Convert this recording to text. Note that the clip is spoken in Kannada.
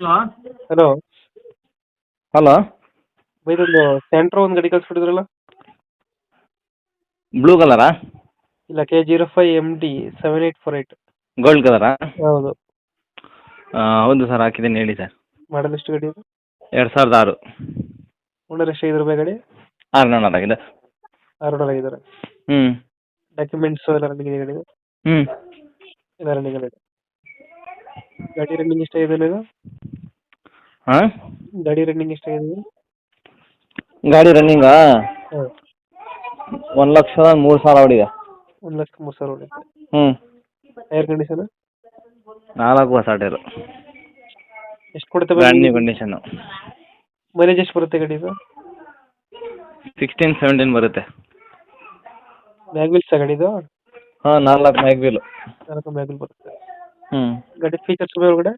ಹಲೋ. ಹಲೋ. ಹಲೋ. ಇದೊಂದು ಸೆಂಟ್ರೋ ಒಂದು ಗಾಡಿ ಕಳ್ಸ್ಕೊಟ್ಟಿದ್ರಲ್ಲ. ಬ್ಲೂ ಕಲರಾ? ಇಲ್ಲ, K05MD 7848. ಗೋಲ್ಡ್ ಕಲರಾ? ಹೌದು. ಹೌದು ಸರ್, ಹಾಕಿದ್ದೀನಿ ಹೇಳಿ ಸರ್. ಮಾಡಲ್ ಎಷ್ಟು ಗಾಡಿ ಇದು? 2006. ಓನರ್ ಎಷ್ಟು ಇದ್ರ ಗಾಡಿ? 6 ಆಗಿದೆ. 6 ಆಗಿದ್ದಾರೆ. ಹ್ಞೂ ಡಾಕ್ಯುಮೆಂಟ್ಸ್ ಎಲ್ಲ ರನ್ನಿಂಗ್ ಇದೆ ಗಾಡಿ? ಹ್ಞೂ ಎಲ್ಲ ರನ್ನಿಂಗ್ ಇದೆ. ಗಾಡಿ ರನ್ನಿಂಗ್ ಎಷ್ಟಾಗಿದೆ ಇದು? ಹಾಂ, ಗಾಡಿ ರನ್ನಿಂಗ್ ಎಷ್ಟಾಗಿದೆ? ಗಾಡಿ ರನ್ನಿಂಗಾ ಹಾಂ, 1,03,000 ಹೊಡಿದೆ. 1,03,000 ಹೊಡೆಯುತ್ತೆ. ಹ್ಞೂ, ಟೈರ್ ಕಂಡೀಷನ್? 4 ಹೊಸ ಟೈರು, ಎಷ್ಟು ಕೊಡುತ್ತೆ ಬ್ರ್ಯಾಂಡ್ ನ್ಯೂ ಕಂಡೀಷನ್ನು. ಮೈಲೇಜ್ ಎಷ್ಟು ಬರುತ್ತೆ ಗಾಡಿ ಇದು? 16-17 ಬರುತ್ತೆ. ಮ್ಯಾಗ್ವಿಲ್ಸ್ ಗಾಡಿದು? ಹಾಂ, 4 ಮ್ಯಾಗ್ವೀಲು. 4 ಮ್ಯಾಗ್ವಿಲ್ ಬರುತ್ತೆ. ಹ್ಞೂ, ಗಾಡಿ ಫೀಚರ್ಸ್ ಒಳಗಡೆ?